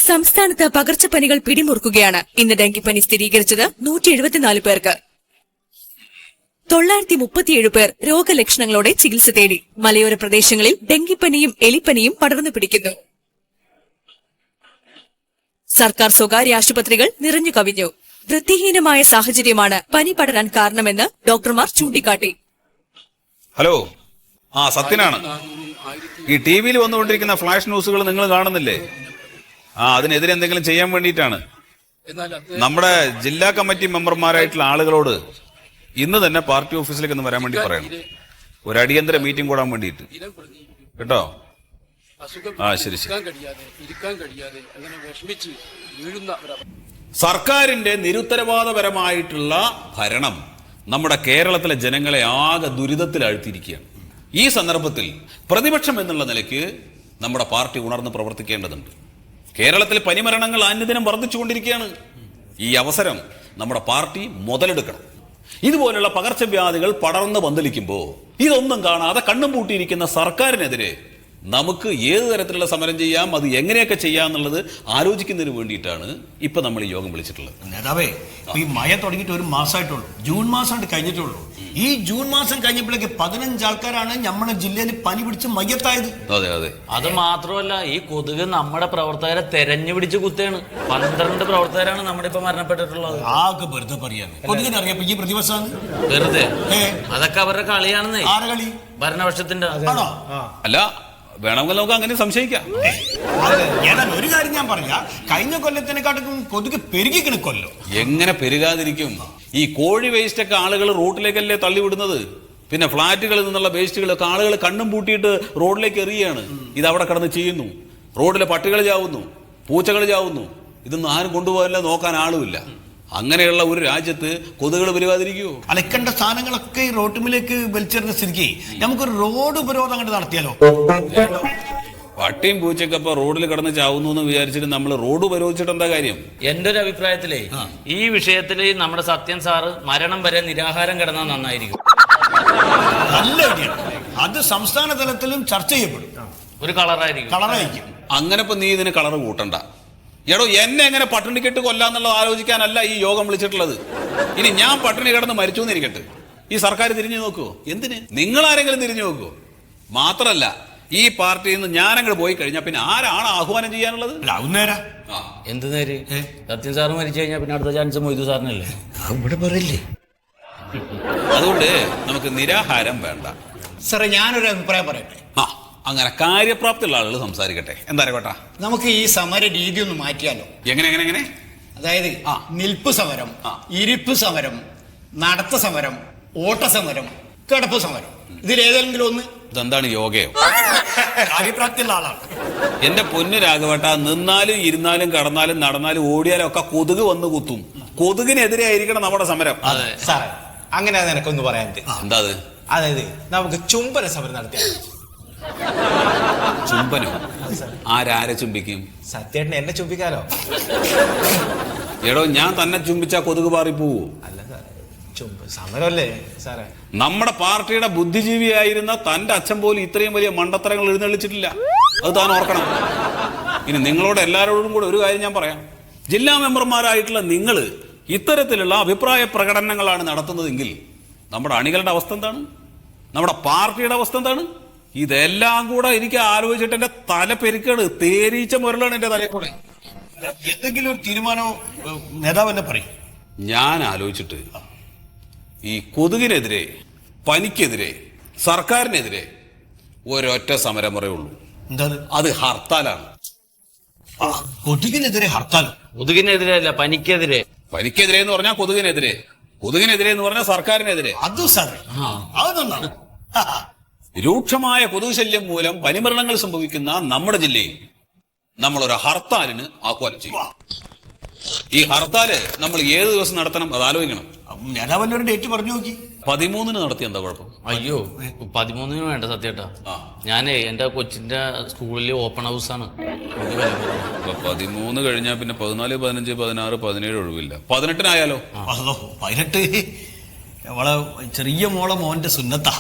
സംസ്ഥാനത്ത് പകർച്ചപ്പനികൾ പിടിമുറുക്കുകയാണ്. ഇന്ന് ഡെങ്കിപ്പനി സ്ഥിരീകരിച്ചത് 174 പേർക്ക്. 937 പേർ രോഗലക്ഷണങ്ങളോടെ ചികിത്സ തേടി. മലയോര പ്രദേശങ്ങളിൽ ഡെങ്കിപ്പനിയും എലിപ്പനിയും പടർന്നു പിടിക്കുന്നു. സർക്കാർ സ്വകാര്യ ആശുപത്രികൾ നിറഞ്ഞു കവിഞ്ഞു. വൃത്തിഹീനമായ സാഹചര്യമാണ് പനി പടരാൻ കാരണമെന്ന് ഡോക്ടർമാർ ചൂണ്ടിക്കാട്ടി. ഹലോ, സത്യനാണ്. ഈ ടി വിയിൽ വന്നുകൊണ്ടിരിക്കുന്ന ഫ്ലാഷ് ന്യൂസുകൾ നിങ്ങൾ കാണുന്നില്ലേ? അതിനെതിരെ എന്തെങ്കിലും ചെയ്യാൻ വേണ്ടിയിട്ടാണ് നമ്മുടെ ജില്ലാ കമ്മിറ്റി മെമ്പർമാരായിട്ടുള്ള ആളുകളോട് ഇന്ന് തന്നെ പാർട്ടി ഓഫീസിലേക്ക് ഒന്ന് വരാൻ വേണ്ടി പറയണം. ഒരു അടിയന്തര മീറ്റിംഗ് കൂടാൻ വേണ്ടിയിട്ട് കേട്ടോ. ശരി. സർക്കാരിന്റെ നിരുത്തരവാദപരമായിട്ടുള്ള ഭരണം നമ്മുടെ കേരളത്തിലെ ജനങ്ങളെ ആകെ ദുരിതത്തിലാഴ്ത്തിയിരിക്കുകയാണ്. ഈ സന്ദർഭത്തിൽ പ്രതിപക്ഷം എന്നുള്ള നിലയ്ക്ക് നമ്മുടെ പാർട്ടി ഉണർന്ന് പ്രവർത്തിക്കേണ്ടതുണ്ട്. കേരളത്തിൽ പനിമരണങ്ങൾ അനുദിനം വർദ്ധിച്ചുകൊണ്ടിരിക്കുകയാണ്. ഈ അവസരം നമ്മുടെ പാർട്ടി മുതലെടുക്കണം. ഇതുപോലുള്ള പകർച്ചവ്യാധികൾ പടർന്ന് പന്തലിക്കുമ്പോൾ ഇതൊന്നും കാണാതെ കണ്ണും പൂട്ടിയിരിക്കുന്ന സർക്കാരിനെതിരെ നമുക്ക് ഏത് തരത്തിലുള്ള സമരം ചെയ്യാം, അത് എങ്ങനെയൊക്കെ ചെയ്യാം എന്നുള്ളത് ആലോചിക്കുന്നതിന് വേണ്ടിയിട്ടാണ് ഇപ്പൊ നമ്മൾ ഈ യോഗം വിളിച്ചിട്ടുള്ളത്. നേതാവേ, ഈ മഴ തുടങ്ങിയിട്ട് ഒരു മാസമായിട്ടുള്ളൂ. ജൂൺ മാസം കഴിഞ്ഞിട്ടുള്ളൂ. ഈ ജൂൺ മാസം കഴിഞ്ഞപ്പോഴേക്ക് 15 ആൾക്കാരാണ് നമ്മുടെ ജില്ലയിൽ പനി പിടിച്ച് മയ്യത്തായത്. അതെ. അത് മാത്രമല്ല, ഈ കൊതുക് നമ്മുടെ പ്രവർത്തകരെ തെരഞ്ഞു പിടിച്ച് കുത്തേണ്. 12 പ്രവർത്തകരാണ് നമ്മുടെ ഇപ്പൊ മരണപ്പെട്ടിട്ടുള്ളത്. ആകെ വെറുതെ പറയാൻ കൊതുകിന് അറിയപ്പോ ഈ പ്രതിപക്ഷമാണ് വെറുതെ. അതൊക്കെ അവരുടെ കളിയാണെന്നേ. ആരെ കളി? ഭരണപക്ഷത്തിന്റെ. അല്ല, വേണമെങ്കിൽ നമുക്ക് അങ്ങനെ സംശയിക്കാം. ഒരു കാര്യം ഞാൻ പറയാ, കഴിഞ്ഞ കൊല്ലത്തിനെക്കാട്ടും കൊതുക് പെരുകിക്കണ കൊല്ലം. എങ്ങനെ പെരുകാതിരിക്കും? ഈ കോഴി വേസ്റ്റ് ഒക്കെ ആളുകൾ റോഡിലേക്കല്ലേ തള്ളിവിടുന്നത്. പിന്നെ ഫ്ളാറ്റുകളിൽ നിന്നുള്ള വേസ്റ്റുകളൊക്കെ ആളുകൾ കണ്ണും പൂട്ടിയിട്ട് റോഡിലേക്ക് എറിയാണ്. ഇത് അവിടെ കിടന്ന് ചെയ്യുന്നു. റോഡിലെ പട്ടികൾ ചാവുന്നു, പൂച്ചകൾ ചാവുന്നു. ഇതൊന്നും ആരും കൊണ്ടുപോകാനില്ല, നോക്കാൻ ആളുമില്ല. അങ്ങനെയുള്ള ഒരു രാജ്യത്ത് കൊതുകൾ പെരുകാതിരിക്കുവോ? അലക്കേണ്ട സാധനങ്ങളൊക്കെ ഈ റോട്ടുമിലേക്ക് വലിച്ചെറിഞ്ഞ സ്ഥിതിക്ക് നമുക്കൊരു റോഡ് ഉപരോധം അങ്ങോട്ട് നടത്തിയാലോ? പട്ടിയും പൂച്ചയൊക്കെ ഇപ്പൊ റോഡിൽ കിടന്ന് ചാവുന്നു എന്ന് വിചാരിച്ചിട്ട് നമ്മൾ റോഡ് ഉപരോധിച്ചിട്ട് എന്താ കാര്യം? എന്റെ ഒരു അഭിപ്രായത്തിലേ ഈ വിഷയത്തില് നമ്മുടെ സത്യൻ സാറ് മരണം വരെ നിരാഹാരം കിടന്നാൽ നന്നായിരിക്കും. നല്ല ഐഡിയ. അത് സംസ്ഥാന തലത്തിലും ചർച്ച ചെയ്യപ്പെടും. ഒരു കളറായിരിക്കും. അങ്ങനെ ഇപ്പൊ നീ ഇതിന് കളർ കൂട്ടണ്ട. എടോ, എന്നെ എങ്ങനെ പട്ടിണി കെട്ട് കൊല്ലാന്നുള്ളത് ആലോചിക്കാനല്ല ഈ യോഗം വിളിച്ചിട്ടുള്ളത്. ഇനി ഞാൻ പട്ടിണി കിടന്ന് മരിച്ചു എന്നിരിക്കട്ടെ, ഈ സർക്കാർ തിരിഞ്ഞു നോക്കുവോ? എന്തിന്? നിങ്ങൾ ആരെങ്കിലും തിരിഞ്ഞു നോക്കുവോ? മാത്രല്ല, ഈ പാർട്ടിയിൽ നിന്ന് ഞാനങ്ങോട്ട് പോയി കഴിഞ്ഞാൽ പിന്നെ ആരാണ് ആഹ്വാനം ചെയ്യാനുള്ളത്? എന്ത് നേര്? സത്യൻ സാറ് മരിച്ചു കഴിഞ്ഞാൽ പിന്നെ അടുത്ത ചാൻസ് മൊയ്തു സാറിനല്ലേ. അതുകൊണ്ട് നമുക്ക് നിരാഹാരം വേണ്ട. സാറേ, ഞാനൊരു അഭിപ്രായം പറയട്ടെ. അങ്ങനെ കാര്യപ്രാപ്തിയുള്ള ആളുകൾ സംസാരിക്കട്ടെ. എന്താ കേട്ടാ, നമുക്ക് ഈ സമര രീതി ഒന്ന് മാറ്റിയാലോ? എങ്ങനെ? അതായത് നിൽപ്പ് സമരം, ഇരിപ്പ് സമരം, നടത്ത സമരം, ഓട്ട സമരം, കിടപ്പ് സമരം, ഇതിലേതെങ്കിലും ഒന്ന്. ഇതെന്താണ് യോഗയോ? കാര്യപ്രാപ്തിയുള്ള ആളാണ് എന്റെ പൊന്നു രാഘവട്ട. നിന്നാലും ഇരുന്നാലും കടന്നാലും നടന്നാലും ഓടിയാലും ഒക്കെ കൊതുക് വന്ന് കുത്തും. കൊതുകിനെതിരെ ആയിരിക്കണം നമ്മുടെ സമരം. സാറേ, അങ്ങനെ നിനക്കൊന്ന് പറയാൻ. എന്താ അത്? അതായത് നമുക്ക് ചുംബന സമരം നടത്തിയാൽ. ചുംബനോ? ആരാരെ ചുംബിക്കും? സത്യേട്ടനെ എന്നെ ചുംബിക്കാലോ? എടോ, ഞാൻ തന്നെ ചുംബിച്ചാ കൊതുക് പാറി പോവോ? അല്ല സാറേ, സമരമല്ലേ സാറേ. നമ്മുടെ പാർട്ടിയുടെ ബുദ്ധിജീവിയായിരുന്ന തന്റെ അച്ഛൻ പോലും ഇത്രയും വലിയ മണ്ടത്തരങ്ങൾ എഴുന്നള്ളിച്ചിട്ടില്ല. അത് താൻ ഓർക്കണം. ഇനി നിങ്ങളോട് എല്ലാവരോടും കൂടെ ഒരു കാര്യം ഞാൻ പറയാം. ജില്ലാ മെമ്പർമാരായിട്ടുള്ള നിങ്ങൾ ഇത്തരത്തിലുള്ള അഭിപ്രായ പ്രകടനങ്ങളാണ് നടത്തുന്നതെങ്കിൽ നമ്മുടെ അണികളുടെ അവസ്ഥ എന്താണ്? നമ്മുടെ പാർട്ടിയുടെ അവസ്ഥ എന്താണ്? ഇതെല്ലാം കൂടെ എനിക്ക് ആലോചിച്ചിട്ട് എന്റെ തല പെരുക്കാണ്, തേരീച്ച മുരളാണ് എന്റെ തലയിൽ കൂടെ. എന്തെങ്കിലും ഒരു തീരുമാനമോ നേതാവ് എന്നെ പറയും. ഞാൻ ആലോചിച്ചിട്ട് ഈ കൊതുകിനെതിരെ, പനിക്കെതിരെ, സർക്കാരിനെതിരെ ഒരൊറ്റ സമരമുറയേ ഉള്ളൂ. എന്താ അത്? ഹർത്താലാണ്. കൊതുകിനെതിരെ ഹർത്താൽ? കൊതുകിനെതിരെ അല്ല, പനിക്കെതിരെ. പനിക്കെതിരെ എന്ന് പറഞ്ഞാൽ കൊതുകിനെതിരെ, കൊതുകിനെതിരെ എന്ന് പറഞ്ഞാൽ സർക്കാരിനെതിരെ. അത് സാറേ, അതൊന്നാണ്. രൂക്ഷമായ കൊതുക് ശല്യം മൂലം പനിമരണങ്ങൾ സംഭവിക്കുന്ന നമ്മുടെ ജില്ലയിൽ നമ്മളൊരു ഹർത്താലിന് ആഹ്വാനം ചെയ്യും. ഈ ഹർത്താല് നമ്മൾ ഏത് ദിവസം നടത്തണം അത് ആലോചിക്കണം. നേതാവിന്റെ ഒരു ഡേറ്റ് പറഞ്ഞു നോക്കി. 13 നടത്തി എന്താ കുഴപ്പം? അയ്യോ, 13 വേണ്ട സത്യേട്ടാ. ഞാനേ എന്റെ കൊച്ചിന്റെ സ്കൂളിൽ ഓപ്പൺ ഹൗസ് ആണ്. 13 കഴിഞ്ഞാൽ പിന്നെ 14, 15, 16, 17 ഒഴിവില്ല. 18-നായാലോ? 18 അവളെ ചെറിയ മോളെ മോന്റെ സുന്നത്താ.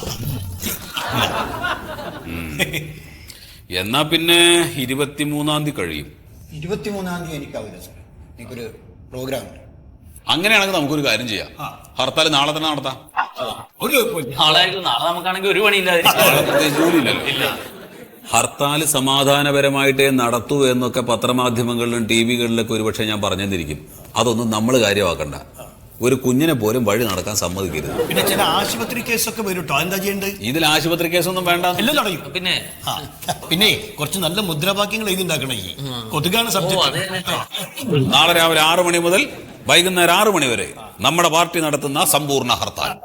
എന്നാ പിന്നെ 23-ാം തീയതി കഴിയും. 23-ാം തീയതി എനിക്കാവില്ല സാർ, എനിക്കൊരു പ്രോഗ്രാം ഉണ്ട്. അങ്ങനെയാണെങ്കിൽ നമുക്കൊരു കാര്യം ചെയ്യാം, ഹർത്താൽ നാളെ തന്നെ നടത്താം. ഒരു കുഴപ്പമില്ല. നാളെ നമുക്കാണെങ്കിൽ ഒരു പണിയില്ല. നാളെ പ്രത്യേകിച്ച് ജോലിയില്ലല്ലോ. ഹർത്താൽ സമാധാനപരമായിട്ടേ നടത്തൂ എന്നൊക്കെ പത്രമാധ്യമങ്ങളിലും ടി വികളിലൊക്കെ ഒരുപക്ഷെ ഞാൻ പറഞ്ഞെന്നിരിക്കും. അതൊന്നും നമ്മൾ കാര്യമാക്കണ്ട. ഒരു കുഞ്ഞിനെ പോലും വഴി നടക്കാൻ സമ്മതിക്കരുത്. പിന്നെ ചില ആശുപത്രി കേസൊക്കെ വരും കേട്ടോ. എന്താ ചെയ്യേണ്ടത്? ഇതിൽ ആശുപത്രി കേസൊന്നും വേണ്ട, എല്ലാം തടയും. പിന്നെ കുറച്ച് നല്ല മുദ്രാവാക്യങ്ങൾ എഴുതിണ്ടാക്കണം. ഈ കൊതുകാണ് സബ്ജക്ട്. നാളെ രാവിലെ 6 മണി മുതൽ വൈകുന്നേരം 6 മണി വരെ നമ്മുടെ പാർട്ടി നടത്തുന്ന സമ്പൂർണ്ണ ഹർത്താൽ.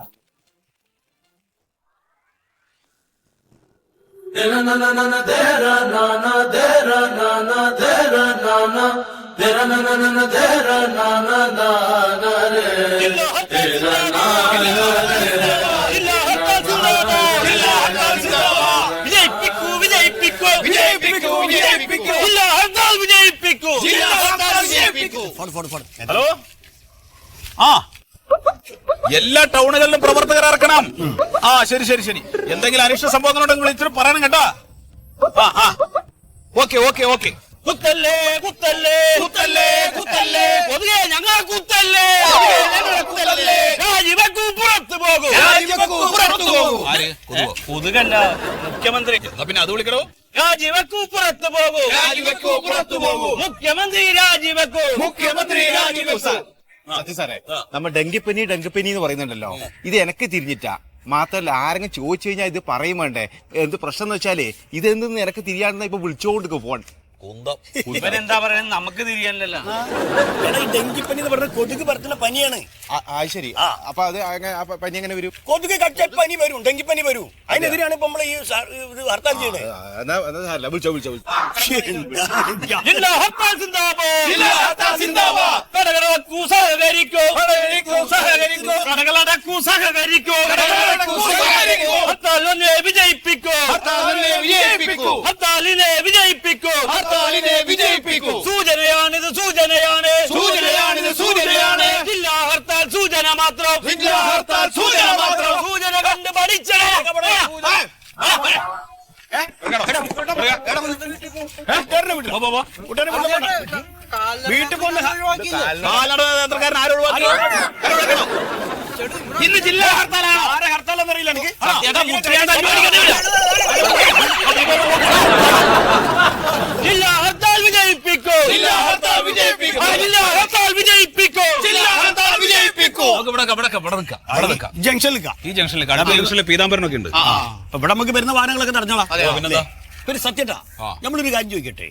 ഹലോ, എല്ലാ ടൗണുകളിലും പ്രവർത്തകർ ഇറക്കണം. ശരി ശരി ശരി. എന്തെങ്കിലും അനിഷ്ട സംഭവങ്ങളുണ്ടെങ്കിൽ വിളിച്ചിട്ട് പറയണം കേട്ടോ. Okay okay okay. കുത്തല്ലേ കുത്തല്ലേ കുത്തല്ലേ കുത്തല്ലേ കൊതുകേ, ഞങ്ങൾ കുത്തല്ലേ, രാജിവെക്കൂ, പുറത്തു പോകൂ, രാജിവെക്കൂ, പുറത്തു പോകൂ. കൊതുകല്ല, മുഖ്യമന്ത്രി. പിന്നെ അത് വിളിക്കണോ? രാജിവെക്കൂ, പുറത്തു പോകൂ, രാജിവെക്കൂ, പുറത്തു പോകൂ, മുഖ്യമന്ത്രി രാജിവെക്കൂ, മുഖ്യമന്ത്രി രാജിവെക്കൂ. സാറേ, നമ്മ ഡെങ്കിപ്പനി എന്ന് പറയുന്നുണ്ടല്ലോ, ഇത് എനക്ക് തിരിഞ്ഞിട്ടാ. മാത്രല്ല, ആരെങ്കിലും ചോദിച്ചു കഴിഞ്ഞാൽ ഇത് പറയും വേണ്ടേ. എന്ത് പ്രശ്നം എന്ന് വെച്ചാലേ ഇതെന്തെന്ന് എനക്ക് തിരിയാണെന്ന ഇപ്പൊ വിളിച്ചോണ്ട് ഫോൺ. ഇവരെന്താ പറയുന്നത്, നമുക്ക് തിരിയാനല്ലോ. ഡെങ്കിപ്പനി എന്ന് പറഞ്ഞ കൊതുക് പരത്തുന്ന പനിയാണ്. ശരി. അപ്പൊ അത് പനി എങ്ങനെ വരും? കൊതുക് കടിച്ചാൽ പനി വരും, ഡെങ്കിപ്പനി വരും. അതിനെതിരെയാണ് ഇപ്പൊ നമ്മൾ ഈ ഹർത്താൽ ചെയ്യുന്നത്. സൂചനയാണിത്, സൂചനയാണ്, സൂചനയാണിത്, സൂചനയാണ്. ജില്ലാ ഹർത്താൽ സൂചന മാത്രം, ജില്ലാ ഹർത്താൽ സൂചന മാത്രം. സൂചന കണ്ട് പഠിച്ചേ. വീട്ടിൽ പോകുന്ന ഇന്ന് ജില്ലാ ഹർത്താലാണ്. ആരെ ഹർത്താലെന്നറിയില്ല എനിക്ക്. ജില്ലാ ഹർത്താൽ വിജയിപ്പിക്കൂ, ജില്ലാ ഹർത്താൽ വിജയിപ്പിക്കൂ, ജില്ലാ ഹർത്താൽ വിജയിപ്പിക്കൂ, ജില്ലാ ഹർത്താൽ വിജയിപ്പിക്കൂ. ജംഗ്ഷനിൽ പീതാംബരനൊക്കെ ഉണ്ട്. ഇവിടെ നമുക്ക് വരുന്ന വാഹനങ്ങളൊക്കെ നടന്നോളാം. ഒരു സത്യട്ടാ, നമ്മളൊരു കാര്യം ചോദിക്കട്ടെ,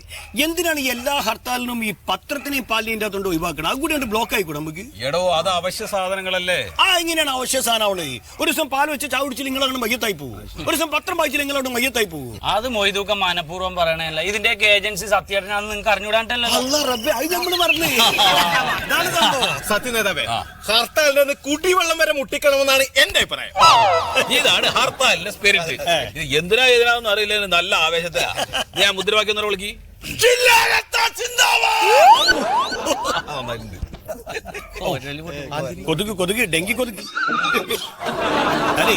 എന്തിനാണ് എല്ലാ ഹർത്താലിനും ഈ പത്രത്തിനെയും പാലിന്റെ അകത്തോണ്ട് ഒഴിവാക്കണം? അത് കൂടി ബ്ലോക്ക് ആയിക്കൂടെ നമുക്ക്? എടോ, അത് അവശ്യ സാധനങ്ങളല്ലേ. എങ്ങനെയാണ് അവശ്യ സാധനമുള്ളത്? ഒരു ദിവസം പാൽ വെച്ച് ചാവുടിച്ച് നിങ്ങളവിടെ മയ്യത്തായി പോകും, ഒരു ദിവസം പത്രം വായിച്ച് നിങ്ങളവിടെ മയ്യത്തായി പോകും. അത് മൊയ്തൂക്കം മനഃപൂർവ്വം പറയണല്ല. ഇതിന്റെയൊക്കെ ഏജൻസി സത്യേട്ടനാണെന്ന് നിങ്ങൾക്ക് അറിഞ്ഞൂടാണ്ടല്ലോ. അത് നമ്മൾ പറഞ്ഞു. സത്യ നേതാവേ, ഹർത്താലിന് കുടിവെള്ളം വരെ മുട്ടിക്കണമെന്നാണ് എന്റെ അഭിപ്രായം. ഇതാണ് ഹർത്താലിന്റെ സ്പിരിറ്റ്. ഇത് എന്തിനാ എതിരാണെന്ന് അറിയില്ല, നല്ല ആവേശത്തിലാ. ഞാൻ മുദ്രാവാക്യം ഒന്നും വിളിക്ക്. കൊതുക് കൊതുക് ഡെങ്കി കൊതുക് അല്ലേ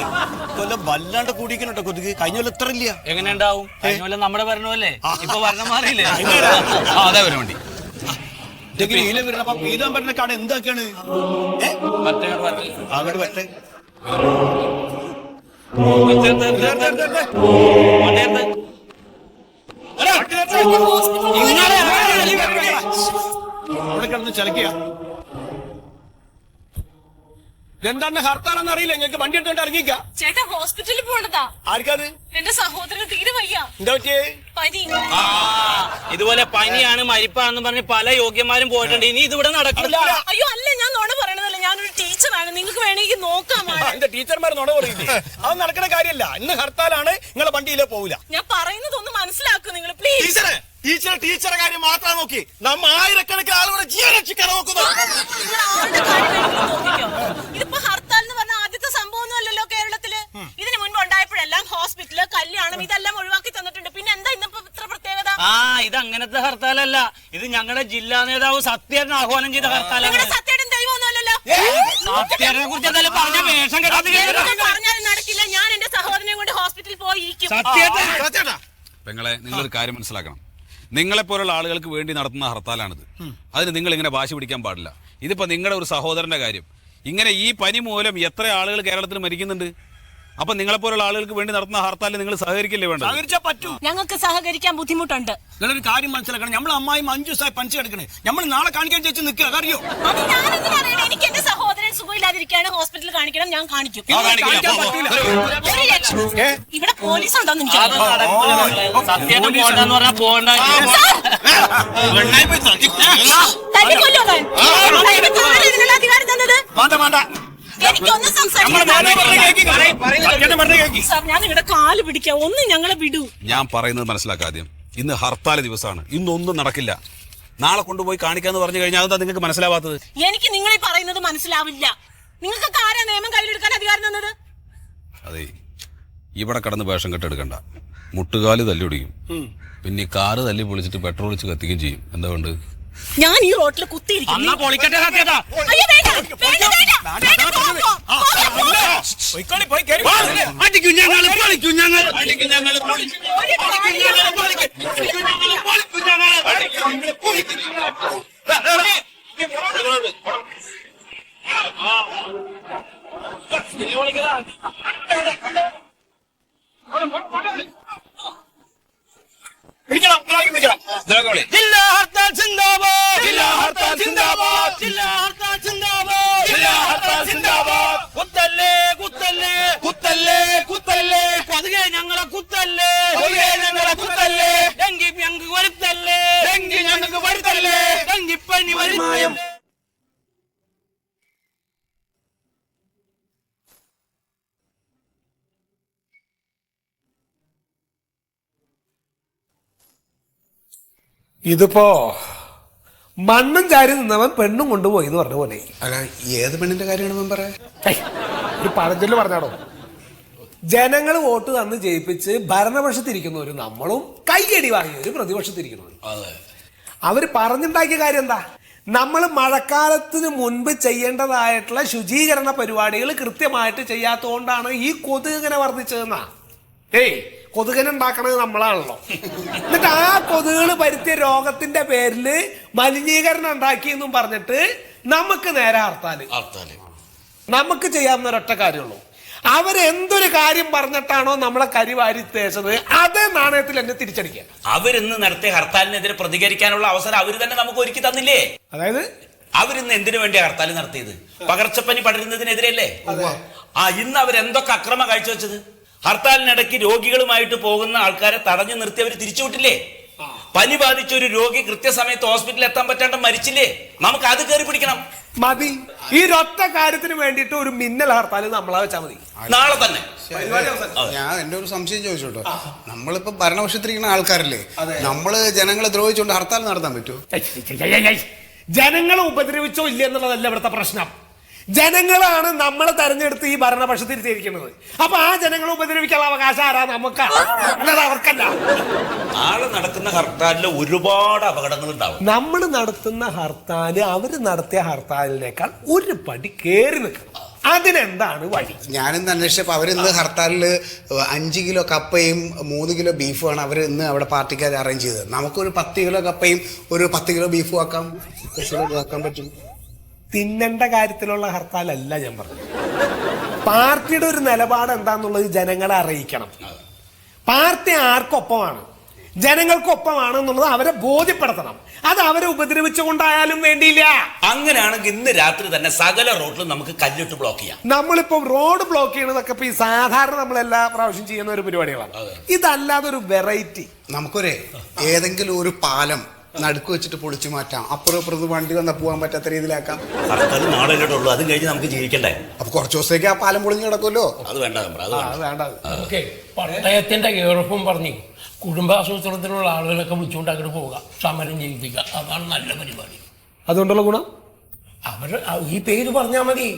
കൊല്ലം വല്ലാണ്ട് കൂടിക്കണോ കൊതുക്. കഴിഞ്ഞ കൊല്ലം എത്ര ഇല്ല. എങ്ങനെ ഉണ്ടാവും? കഴിഞ്ഞ കൊല്ലം നമ്മുടെ ഭരണമല്ലേ, ഇപ്പൊ ഭരണം മാറിയില്ലേ? അതെ വരാൻ വേണ്ടി പീതാംബരന്റെ കട എന്താക്കാണ്? അങ്ങോട്ട് പറ്റേ അവിടെ കിടന്ന് ചലക്കുക. എന്താണ് ഹർത്താലെന്ന് അറിയില്ല. ഞങ്ങൾക്ക് വണ്ടി എടുത്തോണ്ട് ഇറങ്ങിക്ക. ചേട്ടാ ഹോസ്പിറ്റലിൽ പോണതാ. ആർക്കാത്? എന്റെ സഹോദരന് തീരെ വയ്യ. എന്താ പറ്റിയേ? പനി. ഇതുപോലെ പനിയാണ് മരിപ്പാണെന്ന് പറഞ്ഞ് പല യോഗ്യന്മാരും പോയിട്ടുണ്ട്. ഇനി ഇതിവിടെ നടക്കില്ല. അയ്യോ അല്ല, ഞാൻ നുണ പറയണതല്ല, ഞാനൊരു ടീച്ചറാണ്. നിങ്ങൾക്ക് വേണമെങ്കിൽ നോക്കാം. എന്റെ ടീച്ചർമാർ നുണ പറയില്ലേ? അത് നടക്കുന്ന കാര്യമല്ല. ഇന്ന് ഹർത്താലാണ്, നിങ്ങളെ വണ്ടിയിലേ പോവില്ല. ഞാൻ പറയുന്നതൊന്ന് മനസ്സിലാക്കൂ നിങ്ങൾ പ്ലീസ്. ടീച്ചറെ കാര്യം മാത്രം നോക്കി നമ്മ ആയിരക്കണക്കിന് ആളുകളുടെ ജീവൻ രക്ഷിക്കാൻ നോക്കുന്നു. നിങ്ങൾ ആരുടെ കാര്യം വേണമെങ്കിലും നോക്കിക്കോ. ഇതിപ്പോ ഹർത്താൽ എന്ന് പറഞ്ഞ ആദ്യത്തെ സംഭവം ഒന്നും അല്ലല്ലോ കേരളത്തില്. ഇതിന് മുൻപ് ഉണ്ടായപ്പോഴെല്ലാം ഹോസ്പിറ്റല്, കല്യാണം ഇതെല്ലാം ഒഴിവാക്കി തന്നിട്ടുണ്ട്. പിന്നെ എന്താ ഇന്നിപ്പോ ഇത്ര പ്രത്യേകത? ഇത് അങ്ങനത്തെ ഹർത്താലല്ല. ഇത് ഞങ്ങളുടെ ജില്ലാ നേതാവ് സത്യേട്ടൻ ആഹ്വാനം ചെയ്ത ഹർത്താലാണ്. സത്യേട്ടൻ ദൈവമൊന്നുമല്ലല്ലോ. സത്യേട്ടനെ കുറിച്ച് എന്തായാലും പറഞ്ഞ വേഷം പറഞ്ഞാലും നടക്കില്ല. ഞാൻ എന്റെ സഹോദരനെ കൊണ്ട് ഹോസ്പിറ്റലിൽ പോയിരിക്കും. പെങ്ങളെ, നിങ്ങളൊരു കാര്യം മനസ്സിലാക്കണം. നിങ്ങളെപ്പോലുള്ള ആളുകൾക്ക് വേണ്ടി നടത്തുന്ന ഹർത്താലാണിത്. അതിന് നിങ്ങൾ ഇങ്ങനെ വാശി പിടിക്കാൻ പാടില്ല. ഇതിപ്പോ നിങ്ങളുടെ ഒരു സഹോദരന്റെ കാര്യം. ഇങ്ങനെ ഈ പനി മൂലം എത്ര ആളുകൾ കേരളത്തിൽ മരിക്കുന്നുണ്ട്. അപ്പൊ നിങ്ങളെപ്പോലുള്ള ആളുകൾക്ക് വേണ്ടി നടത്തുന്ന ഹർത്താലിൽ നിങ്ങൾ സഹകരിക്കില്ലേ വേണ്ടത്? സഹകരിച്ചാ പറ്റൂ. ഞങ്ങൾക്ക് സഹകരിക്കാൻ ബുദ്ധിമുട്ടുണ്ട്. നിങ്ങളൊരു കാര്യം മനസ്സിലാക്കണം, നമ്മൾ അമ്മായി 5 ദിവസമായി പഞ്ച് എടുക്കണേ, നമ്മൾ നാളെ കാണിക്കാൻ ചേച്ചി നിൽക്കുക, അറിയോ? അത് ഞാനെന്തിനാ അറിയണേ? എനിക്ക് എന്റെ സഹോദരൻ സുഖമില്ലാതിരിക്കാണ്, ഹോസ്പിറ്റലിൽ കാണിക്കണം, ഞാൻ കാണിക്കും. കാണിക്കാൻ പറ്റൂല. ഒരു ലക്ഷം. ഇവിടെ പോലീസ് ഉണ്ടോന്ന് സത്യം പോണ്ടെന്ന് പറഞ്ഞാൽ പോകണ്ട. അധികാരം തന്നത് എനിക്കൊന്നും സാർ, ഞാൻ നിങ്ങളുടെ കാല് പിടിക്കാം, ഒന്ന് ഞങ്ങളെ വിടൂ. ഞാൻ പറയുന്നത് മനസ്സിലാക്കാം ആദ്യം. ഇന്ന് ഹർത്താൽ ദിവസമാണ്, ഇന്നൊന്നും നടക്കില്ല. നാളെ കൊണ്ടുപോയി കാണിക്കാന്ന് പറഞ്ഞു കഴിഞ്ഞാൽ അതെന്താ നിങ്ങൾക്ക് മനസ്സിലാവാത്തത്? എനിക്ക് നിങ്ങൾ ഈ പറയുന്നത് മനസ്സിലാവില്ല. നിങ്ങൾക്ക് ആരാ നിയമം കയ്യിലെടുക്കാൻ അധികാരം തന്നത്? അതെ, ഇവിടെ കടന്ന് വേഷം കെട്ടെടുക്കണ്ട. മുട്ടുകാല് തല്ലി ഒടിക്കും, പിന്നെ ഈ കാറ് തല്ലി പൊളിച്ചിട്ട് പെട്രോൾ ഒഴിച്ച് കത്തിക്കുകയും ചെയ്യും. എന്താ കൊണ്ട് ഞാൻ ഈ റോട്ടിൽ കുത്തിയിരിക്കും. ജില്ലാ ഹർത്താൽ സിന്ദാബാദ്, ജില്ലാ ഹർത്താൽ സിന്ദാബാദ്, ജില്ലാ ഹർത്താൽ സിന്ദാബാദ്, ജില്ലാ ഹർത്താൽ സിന്ദാബാദ്. കുത്തല്ലേ കുത്തല്ലേ കുത്തല്ലേ കുത്തല്ലേ, കൊതുകെ ഞങ്ങളെ കുത്തല്ലേ, കൊതുകെ ഞങ്ങളെ കുത്തല്ലേ, ഡെങ്കി ഞങ്ങൾക്ക് വരുത്തല്ലേ, ഡെങ്കി ഞങ്ങൾക്ക് വരുത്തല്ലേ, ഡെങ്കിപ്പനി വരുമായം. ഇതിപ്പോ മണ്ണും ചാരി നിന്നവൻ പെണ്ണും കൊണ്ടുപോയി എന്ന് പറഞ്ഞ പോലെ. അല്ല, ഏത് പെണ്ണിന്റെ കാര്യമാണ് മെമ്പറേ? ഒരു പഴഞ്ചൊല്ല് പറഞ്ഞാടോ, ജനങ്ങൾ വോട്ട് തന്ന് ജയിപ്പിച്ച് ഭരണപക്ഷത്തിരിക്കുന്നവര് നമ്മളും, കൈയടി വാങ്ങിയവര് പ്രതിപക്ഷത്തിരിക്കുന്നവരും. അവര് പറഞ്ഞുണ്ടാക്കിയ കാര്യം എന്താ? നമ്മൾ മഴക്കാലത്തിന് മുൻപ് ചെയ്യേണ്ടതായിട്ടുള്ള ശുചീകരണ പരിപാടികൾ കൃത്യമായിട്ട് ചെയ്യാത്തതുകൊണ്ടാണ് ഈ കൊതുക് ഇങ്ങനെ വർദ്ധിച്ചതെന്നാ. കൊതുകനെ ഉണ്ടാക്കണത് നമ്മളാണല്ലോ. എന്നിട്ട് ആ കൊതുകുകൾ വരുത്തിയ രോഗത്തിന്റെ പേരില് മലിനീകരണം ഉണ്ടാക്കിയെന്നും പറഞ്ഞിട്ട് നമുക്ക് നേരെ ഹർത്താല്. നമുക്ക് ചെയ്യാവുന്ന ഒരൊറ്റ കാര്യമുള്ളൂ, അവരെന്തൊരു കാര്യം പറഞ്ഞിട്ടാണോ നമ്മളെ കരിവാരി തേച്ചത് അതേ നാണയത്തിൽ എന്നെ തിരിച്ചടിക്കുക. അവരിന്ന് നടത്തിയ ഹർത്താലിനെതിരെ പ്രതികരിക്കാനുള്ള അവസരം അവർ തന്നെ നമുക്ക് ഒരുക്കി തന്നില്ലേ? അതായത് അവരിന്ന് എന്തിനു വേണ്ടി ഹർത്താൽ നടത്തിയത്? പകർച്ചപ്പനി പടരുന്നതിനെതിരല്ലേ? ഇന്ന് അവരെന്തൊക്കെ അക്രമം കാഴ്ചവെച്ചത്? ഹർത്താലിനിടയ്ക്ക് രോഗികളുമായിട്ട് പോകുന്ന ആൾക്കാരെ തടഞ്ഞു നിർത്തി അവർ തിരിച്ചുവിട്ടില്ലേ? പനി ബാധിച്ച ഒരു രോഗി കൃത്യസമയത്ത് ഹോസ്പിറ്റലിൽ എത്താൻ പറ്റാണ്ട് മരിച്ചില്ലേ? നമുക്ക് അത് കയറി പിടിക്കണം. മതി, ഈ ഒറ്റ കാര്യത്തിന് വേണ്ടിയിട്ട് ഒരു മിന്നൽ ഹർത്താൽ നമ്മളെ വെച്ചാൽ മതി. നാളെ തന്നെ. ഞാൻ എന്റെ ഒരു സംശയം ചോദിച്ചോട്ടോ, നമ്മളിപ്പോ ഭരണപക്ഷത്തിരിക്കുന്ന ആൾക്കാരല്ലേ, നമ്മള് ജനങ്ങളെ ദ്രോഹിച്ചുകൊണ്ട് ഹർത്താൽ നടത്താൻ പറ്റുമോ? ജനങ്ങളെ ഉപദ്രവിച്ചോ ഇല്ല എന്നുള്ളതല്ല ഇവിടുത്തെ പ്രശ്നം. ജനങ്ങളാണ് നമ്മളെ തെരഞ്ഞെടുത്ത് ഈ ഭരണപക്ഷത്തിരിക്കുന്നത്. അപ്പൊ ആ ജനങ്ങളെ ഉപദ്രവിക്കാനുള്ള അവകാശം ആരാ? നമുക്കാണ്, അല്ലാതെ അവർക്കല്ല. നാളെ നടക്കുന്ന ഹർത്താലിൽ ഒരുപാട് അപകടങ്ങൾ ഉണ്ടാവും. നമ്മൾ നടത്തുന്ന ഹർത്താല് അവര് നടത്തിയ ഹർത്താലിനേക്കാൾ ഒരു പടി കേറി നിൽക്കണം. അതിനെന്താണ് വഴി? ഞാനിന്ന് അന്വേഷിച്ചപ്പോ അവരിന്ന് ഹർത്താലില് 5 കിലോ കപ്പയും 3 കിലോ ബീഫുമാണ് അവർ ഇന്ന് അവിടെ പാർട്ടിക്കാർ അറേഞ്ച് ചെയ്തത്. നമുക്കൊരു 10 കിലോ കപ്പയും ഒരു 10 കിലോ ബീഫും ആക്കാൻ പറ്റും. തിന്നേണ്ട കാര്യത്തിലുള്ള ഹർത്താലല്ല ഞാൻ പറഞ്ഞു. പാർട്ടിയുടെ ഒരു നിലപാട് എന്താന്നുള്ളത് ജനങ്ങളെ അറിയിക്കണം. പാർട്ടി ആർക്കൊപ്പമാണ്, ജനങ്ങൾക്കൊപ്പമാണ് എന്നുള്ളത് അവരെ ബോധ്യപ്പെടുത്തണം. അത് അവരെ ഉപദ്രവിച്ചുകൊണ്ടായാലും വേണ്ടിയില്ല. അങ്ങനെയാണെങ്കിൽ ഇന്ന് രാത്രി തന്നെ സകല റോഡിലും നമുക്ക് കല്ലിട്ട് ബ്ലോക്ക് ചെയ്യാം. നമ്മളിപ്പോ റോഡ് ബ്ലോക്ക് ചെയ്യണതൊക്കെ ഇപ്പൊ ഈ സാധാരണ നമ്മൾ എല്ലാ പ്രാവശ്യം ചെയ്യുന്ന ഒരു പരിപാടികളാണ്. ഇതല്ലാതെ ഒരു വെറൈറ്റി നമുക്കൊരു ഏതെങ്കിലും ഒരു പാലം നടുക്ക് വെച്ചിട്ട് പൊളിച്ചു മാറ്റാം. അപ്പുറം അപ്പുറത്ത് വണ്ടി വന്നാൽ പോകാൻ പറ്റാത്ത രീതിയിലാക്കാം. ഹർത്താൽ നാളെ ഉള്ളൂ, അതും കഴിഞ്ഞ് നമുക്ക് ജീവിക്കണ്ടേ? അപ്പൊ കുറച്ചു ദിവസത്തേക്ക് ആ പാലം പൊളിഞ്ഞു കിടക്കുമല്ലോ. അത് വേണ്ട. പട്ടയത്തിന്റെ കേറൊപ്പം പറഞ്ഞു കുടുംബാസൂത്രണത്തിലുള്ള ആളുകളൊക്കെ വിളിച്ചുകൊണ്ട് അങ്ങോട്ട് പോവുക, സമരം ചെയ്യിപ്പിക്കുക. അതാണ് നല്ല പരിപാടി. അതുകൊണ്ടുള്ള ഗുണം അവർ ഈ പേര് പറഞ്ഞാൽ മതി.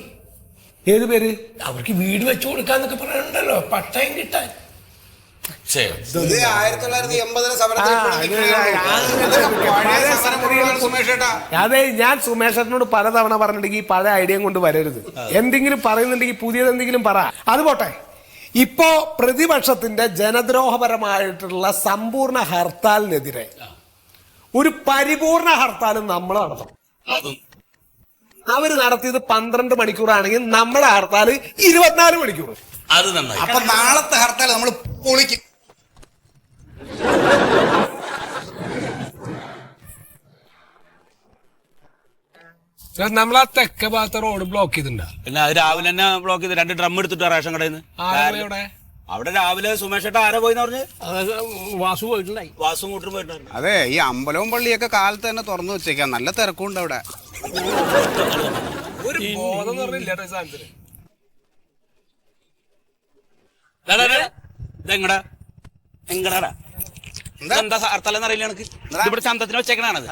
ഏത് പേര്? അവർക്ക് വീട് വെച്ചു കൊടുക്കാന്നൊക്കെ പറയണ്ടല്ലോ, പട്ടയം കിട്ടാൻ. 1980 സമരത്തിൽ അതെ, ഞാൻ സുമേഷേട്ടനോട് പലതവണ പറഞ്ഞിട്ടുണ്ടെങ്കിൽ ഈ പഴയ ഐഡിയ കൊണ്ട് വരരുത്. എന്തെങ്കിലും പറയുന്നുണ്ടെങ്കിൽ പുതിയത് എന്തെങ്കിലും പറ. അത് പോട്ടെ, ഇപ്പോ പ്രതിപക്ഷത്തിന്റെ ജനദ്രോഹപരമായിട്ടുള്ള സമ്പൂർണ്ണ ഹർത്താലിനെതിരെ ഒരു പരിപൂർണ ഹർത്താലും നമ്മൾ നടത്തണം. അവര് നടത്തിയത് 12 മണിക്കൂറാണെങ്കിൽ നമ്മുടെ ഹർത്താൽ 24 മണിക്കൂർ. അത് നന്നായി. അപ്പൊ നാളത്തെ ഹർത്താൽ നമ്മൾ പൊളിക്കും. നമ്മളാ തെക്ക ഭാഗത്തെ റോഡ് ബ്ലോക്ക് ചെയ്തിട്ടുണ്ടാ. പിന്നെ അത് രാവിലെ തന്നെ ബ്ലോക്ക് ചെയ്ത് 2 ഡ്രം എടുത്തിട്ട് റേഷൻ കടയിൽ നിന്ന്. അവിടെ രാവിലെ സുമേഷ് ഏട്ടാ ആരാ പോയിന്ന് പറഞ്ഞ്? വാസു പോയിട്ടുണ്ടായി. വാസും കൂട്ടും പോയിട്ടുണ്ടായിരുന്നു. അതെ, ഈ അമ്പലവും പള്ളിയൊക്കെ കാലത്ത് തന്നെ തുറന്നു വെച്ചേക്കാം. നല്ല തിരക്കുണ്ട് അവിടെ. ഒരു ബോധം എന്ന് പറഞ്ഞില്ല സാധനത്തിന്. ഇതെങ്ങടാ എങ്ങടാ എന്താ ഹർത്താലെന്ന് അറിയില്ല എനിക്ക്. ഇവിടെ ചന്തത്തിന് വെച്ചേക്കണാണത്.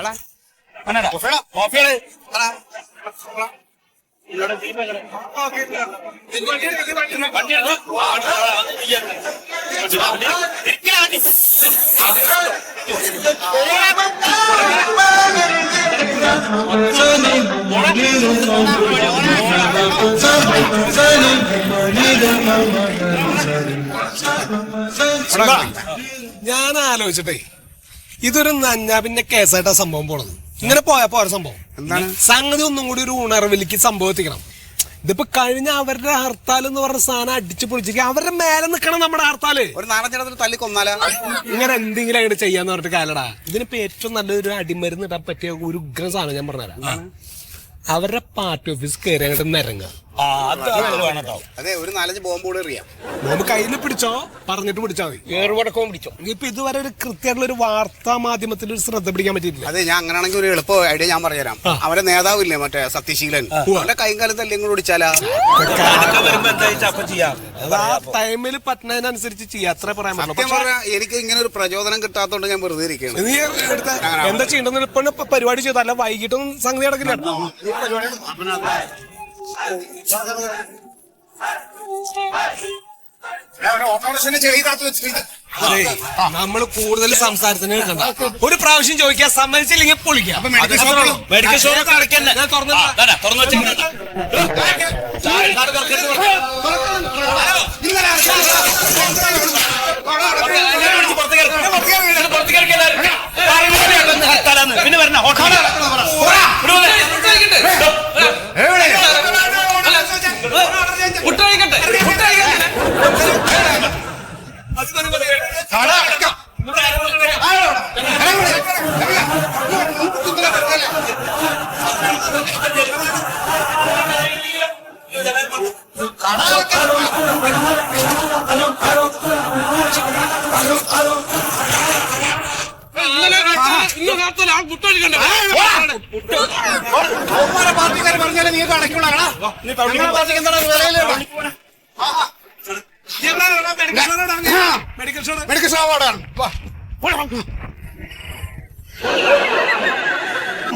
ഞാൻ ആലോചിച്ചിട്ടേ ഇതൊരു നഞ്ഞാ പിന്നെ കേസായിട്ടാ സംഭവം പോണത്. ഇങ്ങനെ പോയാ പോര സംഭവം എന്താണ് സംഗതി ഒന്നും കൂടി ഒരു ഉണർവിലേക്ക് സംഭവത്തിക്കണം. ഇതിപ്പോ കഴിഞ്ഞ അവരുടെ ഹർത്താൽ എന്ന് പറഞ്ഞ സാധനം അടിച്ചു പൊളിച്ചിരിക്കുക. അവരുടെ മേലെ നിൽക്കണം നമ്മുടെ ഹർത്താല്. ഒരു നാടഞ്ചടത്തിൽ തല്ലിക്കൊന്നാല ഇങ്ങനെ എന്തെങ്കിലും അങ്ങോട്ട് ചെയ്യാന്ന് പറഞ്ഞിട്ട് കാലടാ. ഇതിനിപ്പോ ഏറ്റവും നല്ലൊരു അടിമരുന്ന് ഇടാൻ പറ്റിയ ഒരു ഉഗ്രം സാധനം ഞാൻ പറഞ്ഞുതരാം. അവരുടെ പാർട്ടി ഓഫീസ് കയറി അങ്ങോട്ട് നിരങ്ങുക. അതെ, ഒരു 4-5 ബോംബ് കൂടെ എറിയാം. ബോംബ് കയ്യിൽ പിടിച്ചോ, പറഞ്ഞിട്ട് പിടിച്ചാൽ മതി. ഏറുവടക്കവും പിടിച്ചോ. ഇപ്പൊ ഇതുവരെ ഒരു കൃത്യമായിട്ടുള്ള ഒരു വാർത്താ മാധ്യമത്തിൽ ഒരു ശ്രദ്ധ പിടിക്കാൻ പറ്റിയിട്ടില്ല. അതെ, ഞാൻ അങ്ങനെയാണെങ്കിൽ ഒരു എളുപ്പ ഐഡിയ ഞാൻ പറഞ്ഞുതരാം. അവരെ നേതാവില്ലേ മറ്റേ സത്യശീലൻ, അവന്റെ കൈയും കാലത്ത് അല്ലെങ്കിൽ ഓടിച്ചാലാ. അത് ആ ടൈമിൽ പറ്റുന്നതിനനുസരിച്ച് ചെയ്യാം. അത്ര പറയാൻ സത്യം പറഞ്ഞാൽ എനിക്ക് ഇങ്ങനെ ഒരു പ്രചോദനം കിട്ടാത്തോണ്ട് ഞാൻ വെറുതെ ഇരിക്കുകയാണ്. നീ എന്താ ചെയ്യണ്ടെന്ന് ഇപ്പൊ പരിപാടി ചെയ്തു. അല്ല വൈകിട്ടൊന്നും സംഗതി നടക്കില്ല. അതെ, നമ്മള് കൂടുതൽ സംസാരത്തിന് കേൾക്കണ്ട. ഒരു പ്രാവശ്യം ചോദിക്കാൻ സമ്മതിച്ചില്ലെങ്കിൽ പൊളിക്കാം. മെഡിക്കൽ സ്റ്റോറൊക്കെ അടയ്ക്കല്ലേ? ഞാൻ തുറന്നിട്ടില്ല. തുറന്നു വെച്ചിട്ടുണ്ട്. പിന്നെ വരണ പാർട്ടിക്കാർ പറഞ്ഞാലേ നീ അടയ്ക്കുള്ളാ. മെഡിക്കൽ ഷോപ്പാണ്.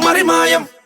മറിമായം